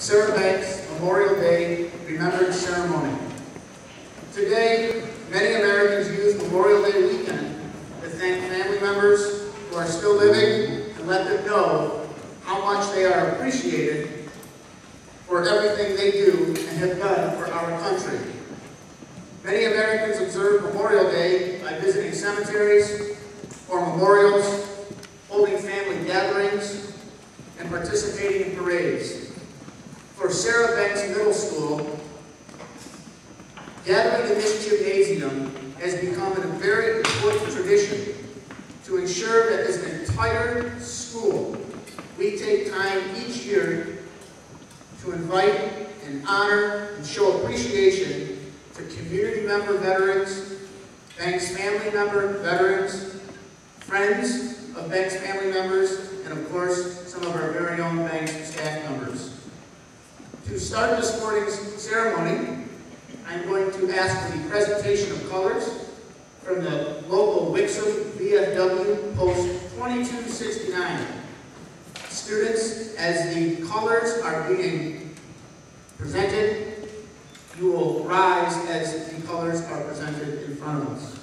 Sarah Banks Memorial Day Remembrance Ceremony. Today, many Americans use Memorial Day weekend to thank family members who are still living and let them know how much they are appreciated for everything they do and have done for our country. Many Americans observe Memorial Day by visiting cemeteries or memorials, holding family gatherings, and participating in parades. For Sarah Banks Middle School, gathering in this gymnasium has become a very important tradition to ensure that as an entire school, we take time each year to invite and honor and show appreciation to community member veterans, Banks family member veterans, friends of Banks family members, and of course, some of our very own Banks staff members. To start this morning's ceremony, I'm going to ask for the presentation of colors from the local Wixom VFW Post 2269. Students, as the colors are being presented, you will rise as the colors are presented in front of us.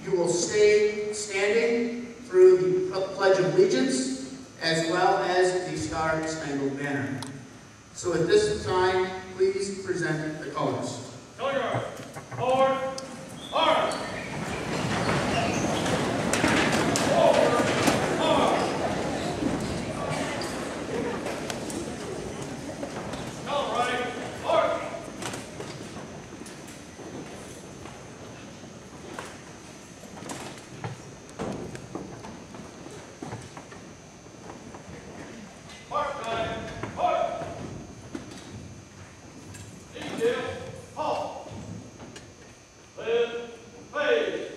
You will stay standing through the Pledge of Allegiance as well as the Star-Spangled Banner. So at this time, please present the colors. Color guard, forward, arms. Forward, arms. Color right, arms. Mark time, mark. Detail, halt. Live, phase.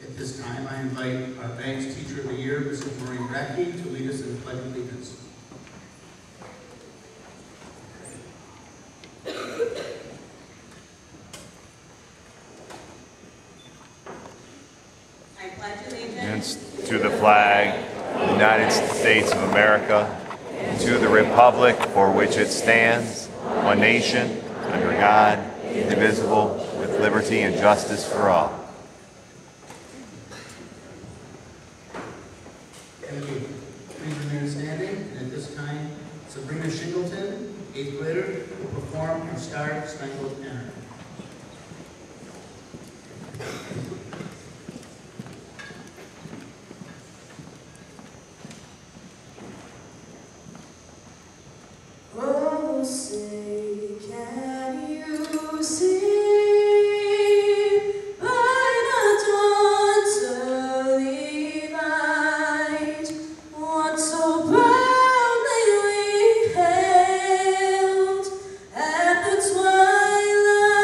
At this time, I invite our Banks Teacher of the Year, Mrs. Maureen Radke, to lead us in the Pledge of Allegiance. I pledge allegiance To the flag of the United States of America, to the republic for which it stands, one nation, under God, indivisible, with liberty and justice for all. Thank you. Please remain standing. And at this time, Sabrina Shingleton, 8th grader, will perform her Star-Spangled Banner. Oh, say, can you see by the dawn's early light what so proudly we hailed at the twilight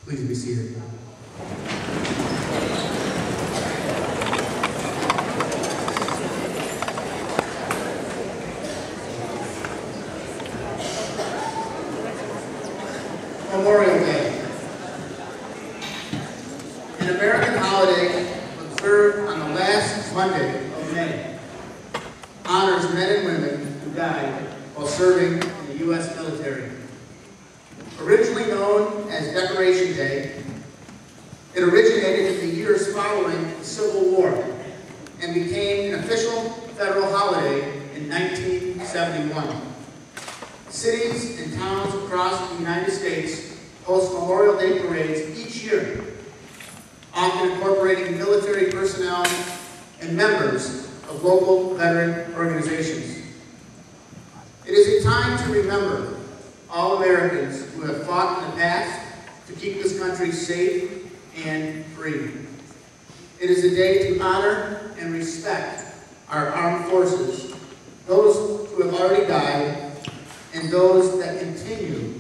Please be seated. Memorial Day. An American holiday observed on the last Monday of May, honors men and women who died while serving in the U.S. military. Originally known as Decoration Day, it originated in the years following the Civil War and became an official federal holiday in 1971. Cities and towns across the United States host Memorial Day parades each year, often incorporating military personnel and members of local veteran organizations. It is a time to remember all Americans who have fought in the past to keep this country safe and free. It is a day to honor and respect our armed forces, those who have already died, and those that continue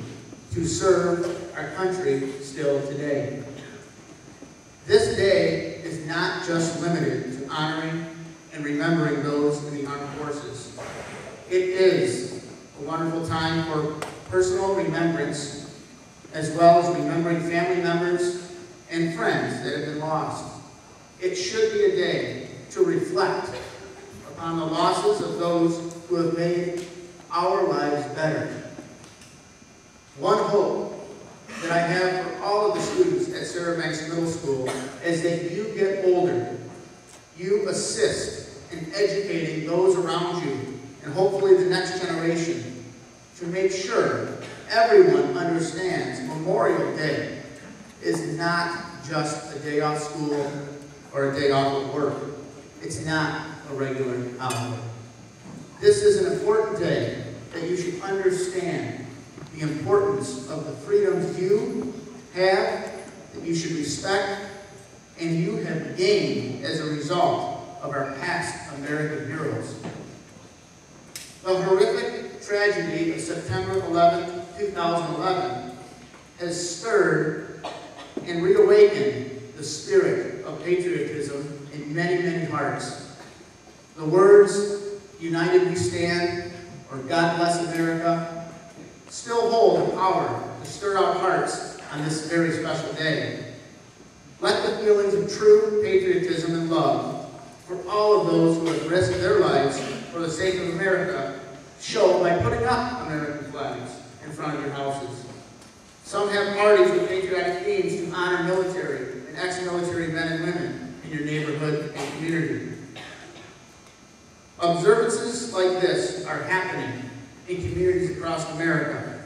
to serve our country still today. This day is not just limited to honoring and remembering those in the armed forces. It is a wonderful time for personal remembrance, as well as remembering family members and friends that have been lost. It should be a day to reflect upon the losses of those who have made our lives better. One hope that I have for all of the students at Sarah Banks Middle School is that you get older, you assist in educating those around you, and hopefully the next generation, to make sure everyone understands Memorial Day is not just a day off school or a day off of work. It's not a regular holiday. This is an important day that you should understand the importance of the freedoms you have, that you should respect, and you have gained as a result of our past American heroes. The horrific tragedy of September 11, 2011 has stirred and reawakened the spirit of patriotism in many, many hearts. The words, "United we stand," or "God bless America," still hold the power to stir our hearts on this very special day. Let the feelings of true patriotism and love for all of those who have risked their lives for the sake of America show by putting up American flags in front of your houses. Some have parties with patriotic themes to honor military and ex-military men and women in your neighborhood and community. Observances like this are happening in communities across America.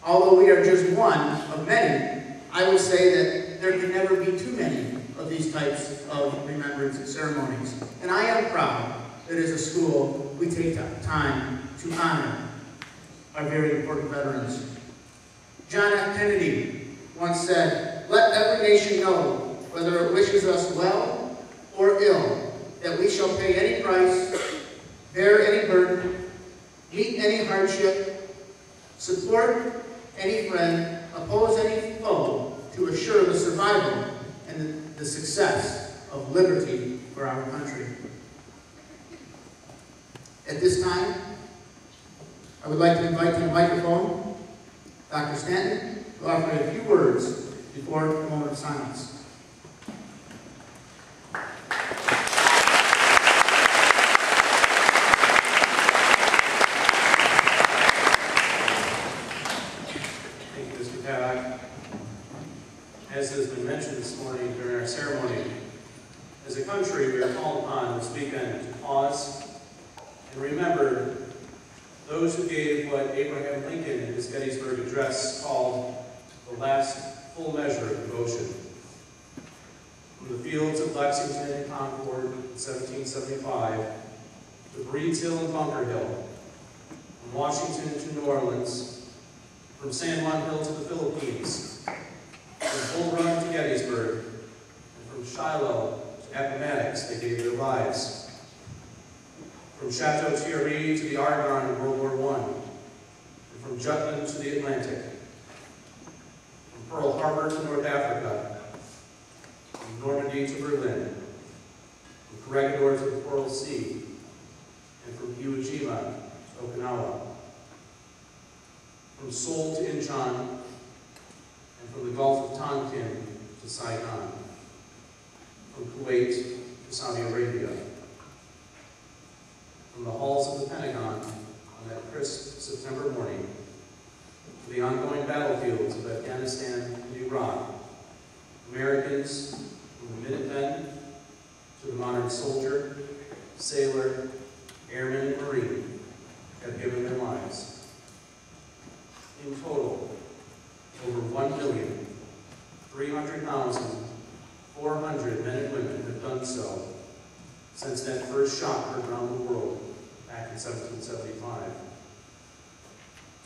Although we are just one of many, I would say that there can never be too many of these types of remembrance ceremonies. And I am proud that as a school, we take time to honor our very important veterans. John F. Kennedy once said, "Let every nation know, whether it wishes us well or ill, that we shall pay any price, bear any burden, meet any hardship, support any friend, oppose any foe, to assure the survival and the success of liberty for our country." At this time, I would like to invite to the microphone Dr. Stanton to offer a few words before a moment of silence. As has been mentioned this morning during our ceremony, as a country we are called upon this weekend to pause and remember those who gave what Abraham Lincoln in his Gettysburg Address called the last full measure of devotion. From the fields of Lexington and Concord in 1775 to Breeds Hill and Bunker Hill, from Washington to New Orleans, from San Juan Hill to the Philippines, from Bull Run to Gettysburg, and from Shiloh to Appomattox, they gave their lives. From Chateau Thierry to the Argonne in World War I, and from Jutland to the Atlantic, from Pearl Harbor to Sichuan, and from the Gulf of Tonkin to Saigon, from Kuwait to Saudi Arabia, from the halls of the Pentagon on that crisp September morning to the ongoing battlefields of Afghanistan and Iraq, Americans, from the Minutemen to the modern soldier, sailor, airman, and Marine, have given their lives. In total, over 1,300,400 men and women have done so since that first shot heard around the world back in 1775.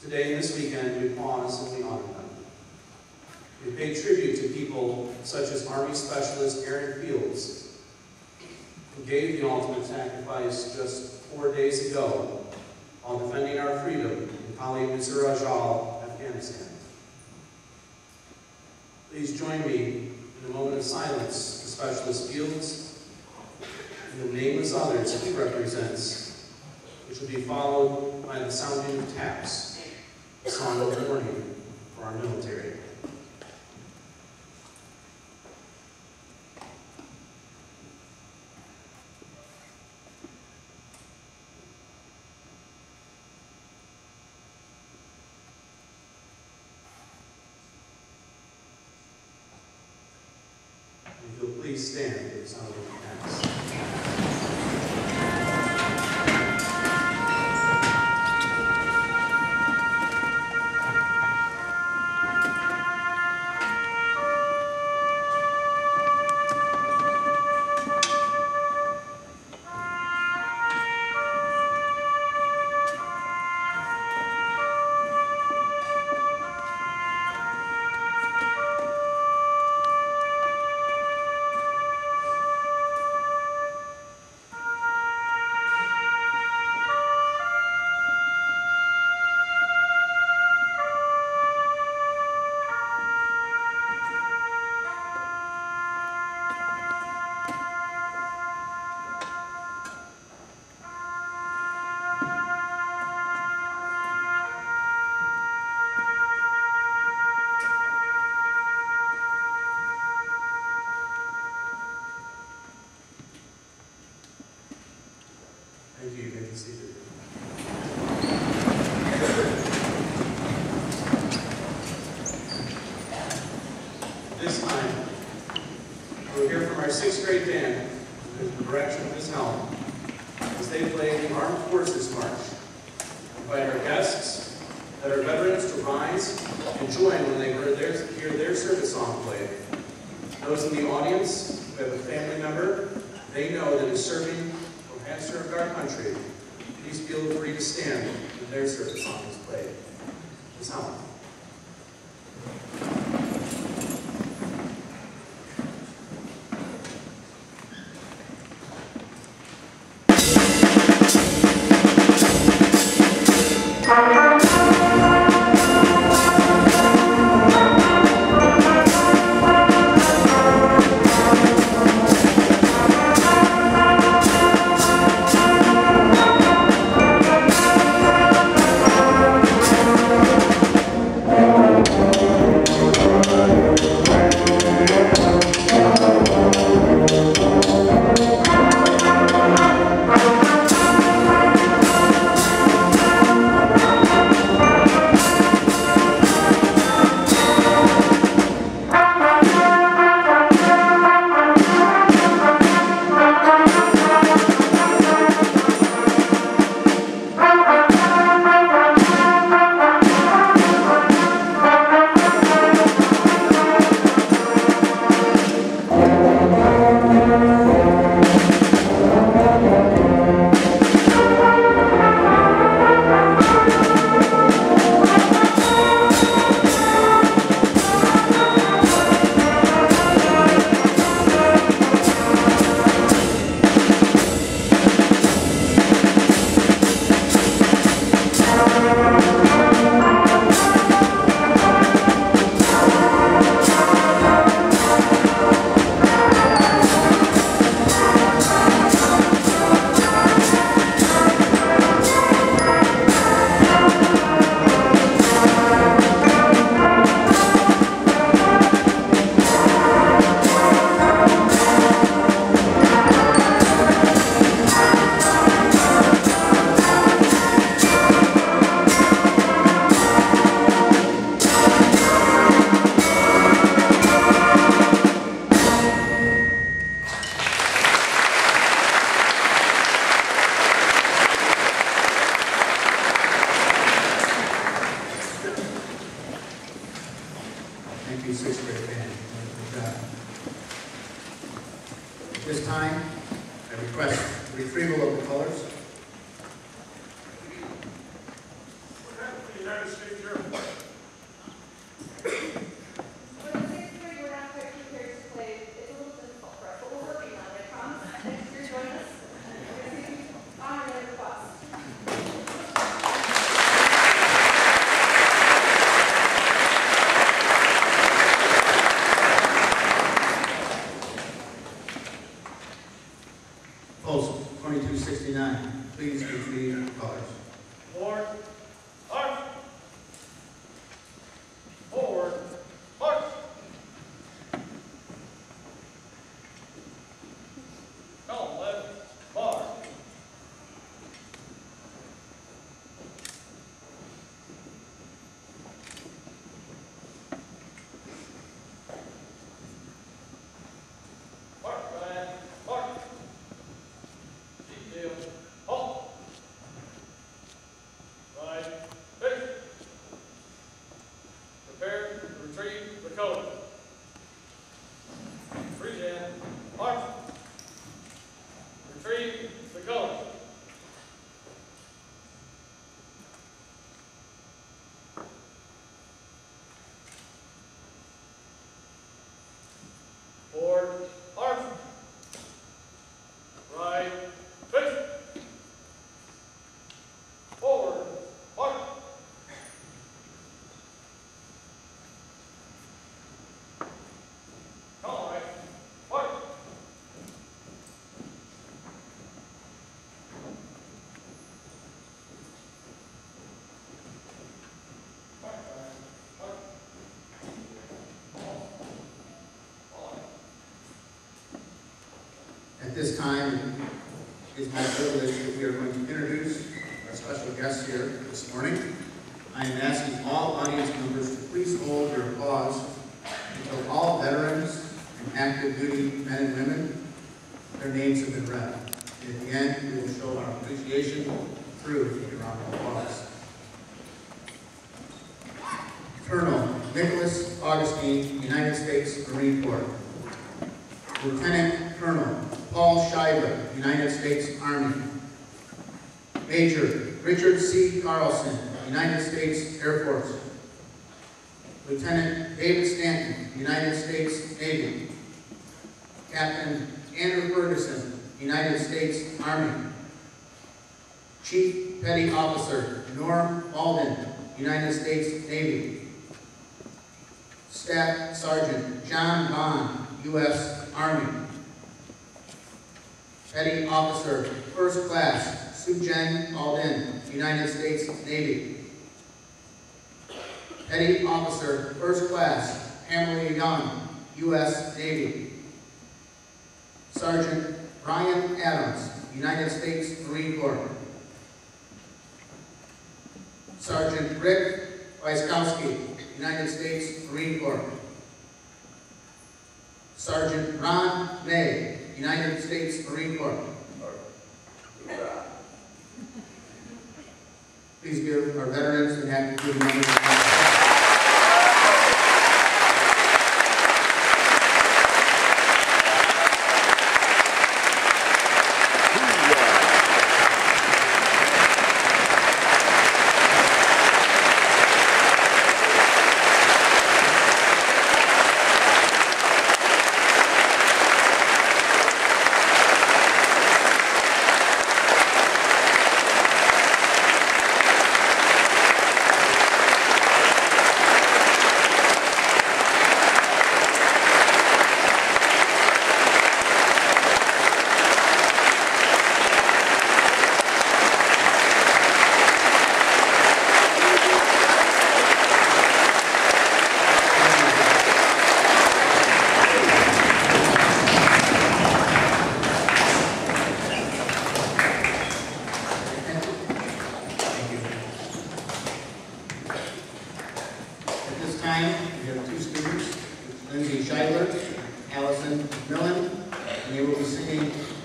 Today, this weekend, we pause and we honor them. We pay tribute to people such as Army Specialist Aaron Fields, who gave the ultimate sacrifice just 4 days ago while defending our freedom in Kali Muzayrajal, Afghanistan. Please join me in a moment of silence for Specialist Fields and the nameless others he represents, which will be followed by the sounding of taps, a song of warning for our military. If you'll please stand for the sound of the taps. Thank you. You may be seated. This time, we'll hear from our 6th grade band under the direction of Ms. Helm as they play the Armed Forces March. Invite our guests that are veterans to rise and join when they hear their service song played. Those in the audience who have a family member they know that is serving or has served our country, please feel free to stand when their service song is played. Ms. Helm. Thank you, sixth grade band. Good job. At this time, I request retrieval of the colors. What happened to the United States Air Force? For the sixth grade, we're not quite prepared to play. It's a little difficult for us, but we're working on it. I promise. Next year, join us. We're going to see you honor their request. Post 2269, please retrieve the colors. Forward, march. Forward, march. Column left, bar. March, right, march. Detail, halt. Right, face. Prepare to retrieve the color. Present, march. Retrieve the color. Forward, march. Right, face. Forward, march. Color right, march. March, march. At this time, it is my privilege that we are going to introduce our special guest here this morning. I am asking all audience members to please hold your applause until all veterans and active duty men and women, their names have been read. And at the end, we will show our appreciation through a round of applause. Colonel Nicholas Augustine, United States Marine Corps. Lieutenant Colonel Paul Schuyler, United States Army. Major Richard C. Carlson, United States Air Force. Lieutenant David Stanton, United States Navy. Captain Andrew Ferguson, United States Army. Chief Petty Officer Norm Alden, United States Navy. Staff Sergeant John Bond, U.S. Army. Petty Officer First Class Sujen Alden, United States Navy. Petty Officer First Class Pamela Young, U.S. Navy. Sergeant Brian Adams, United States Marine Corps. Sergeant Rick Wyskowski, United States Marine Corps. Sergeant Ron May, United States Marine Corps. Please give our veterans and active duty members a round of applause.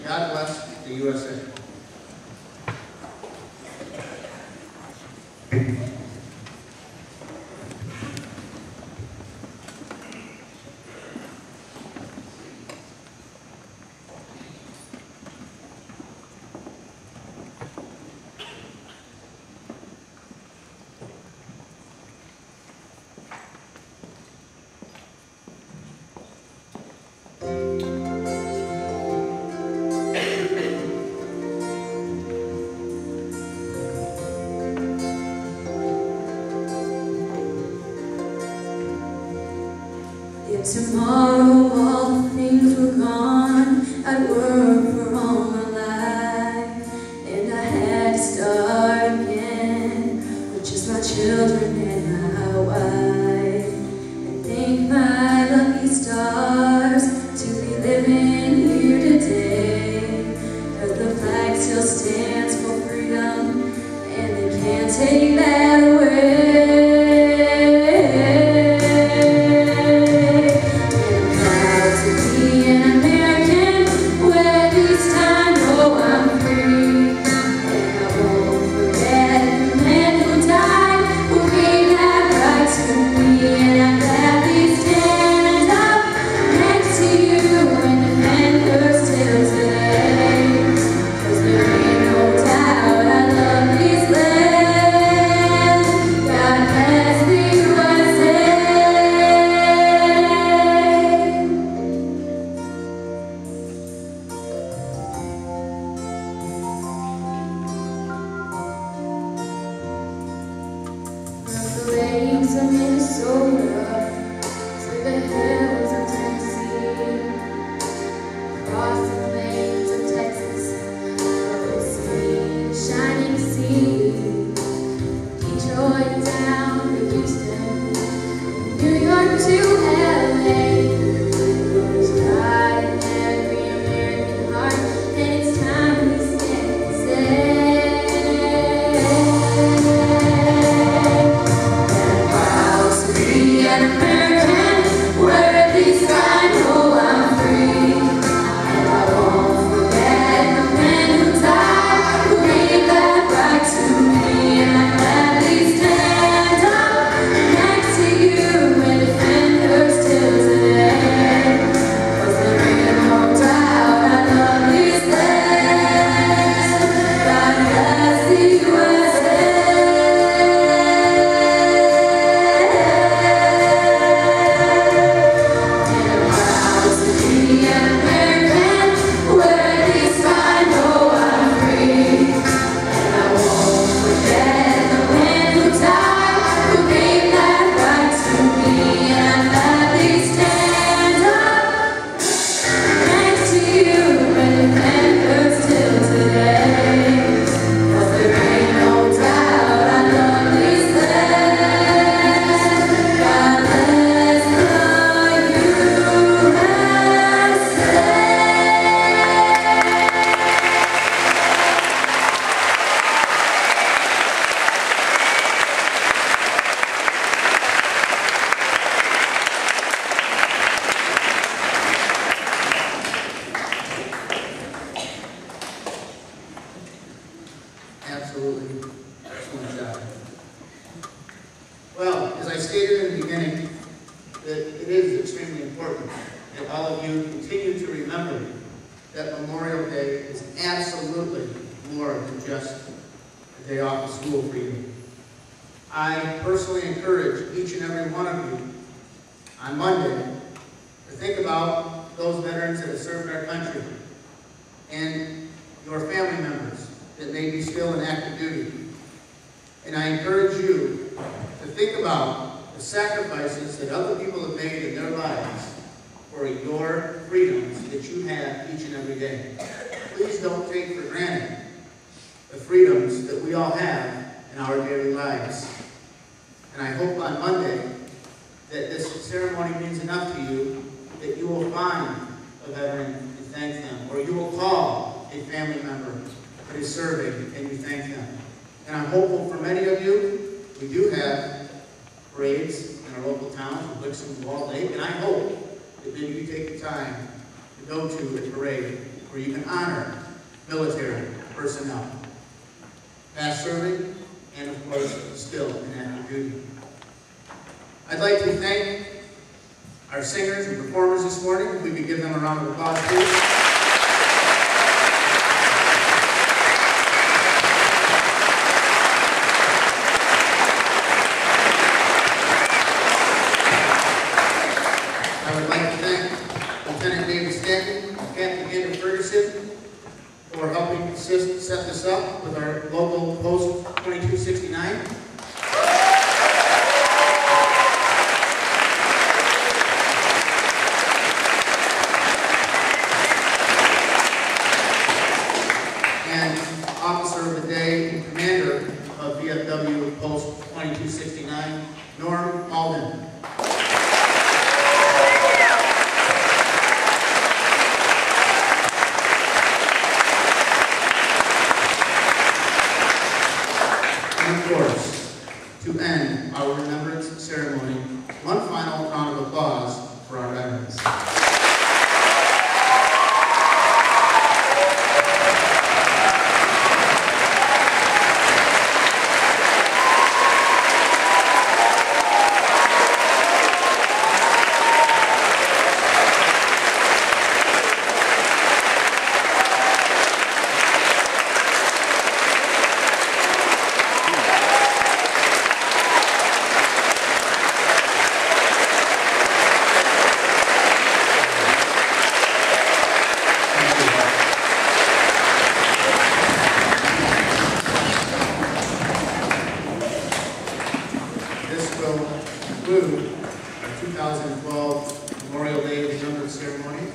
God bless the USA. If tomorrow all the things were gone, I'd work for all my life, and I had to start again with just my children and my wife. And thank my lucky stars to be living here today, 'cause the flag still stands for freedom, and they can't take that away. Of Minnesota, to the hills of Tennessee, across the plains of Texas, the shining sea, Detroit down to Houston, New York to LA. There's pride in every American heart, and it's time we stand and say. Absolutely. Excellent job. Well, as I stated in the beginning, that it is extremely important that all of you continue to remember that Memorial Day is absolutely more than just a day off of school for you. I personally encourage each and every one of you on Monday to think about those veterans that have served our country and your family members that may be still in active duty. And I encourage you to think about the sacrifices that other people have made in their lives for your freedoms that you have each and every day. Please don't take for granted the freedoms that we all have in our daily lives. And I hope on Monday that this ceremony means enough to you that you will find a veteran and thank them, or you will call a family member that is serving and you thank them. And I'm hopeful for many of you, we do have parades in our local towns, in Wixom, Wall Lake, and I hope that maybe you take the time to go to a parade where you can honor military personnel, past serving, and of course, still in active duty. I'd like to thank our singers and performers this morning. If we could give them a round of applause, please. I would like to thank Lieutenant David 2012 Memorial Day Remembrance Ceremony.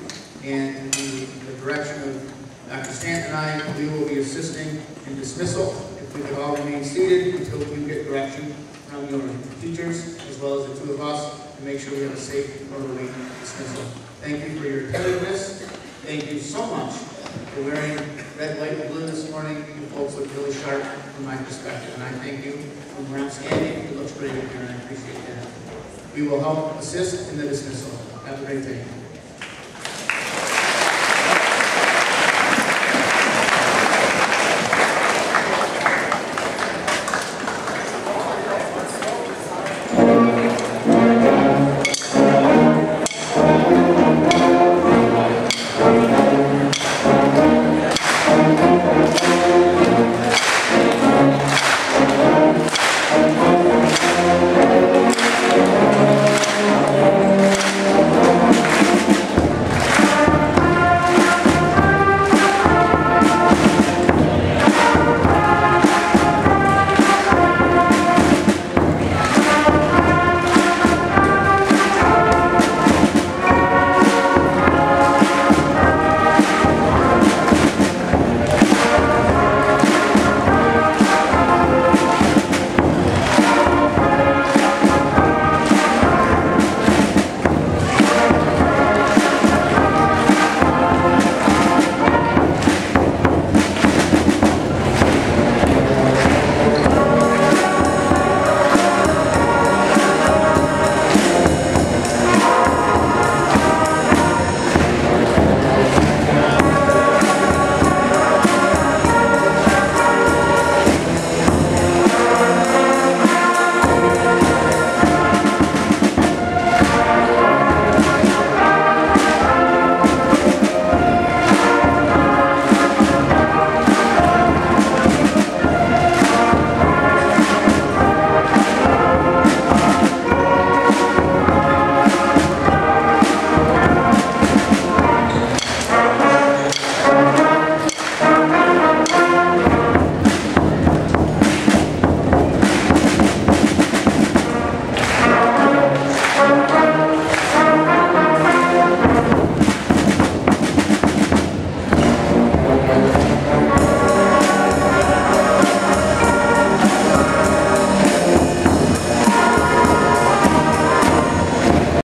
And in the direction of Dr. Stanton and I, we will be assisting in dismissal. If we could all remain seated until we get direction from your teachers, as well as the two of us, to make sure we have a safe and orderly dismissal. Thank you for your attentiveness. Thank you so much for wearing red, white, and blue this morning. You folks look really sharp from my perspective, and I thank you for your outstanding. It looks great here, and I appreciate that. We will help assist in the dismissal. Have a great day.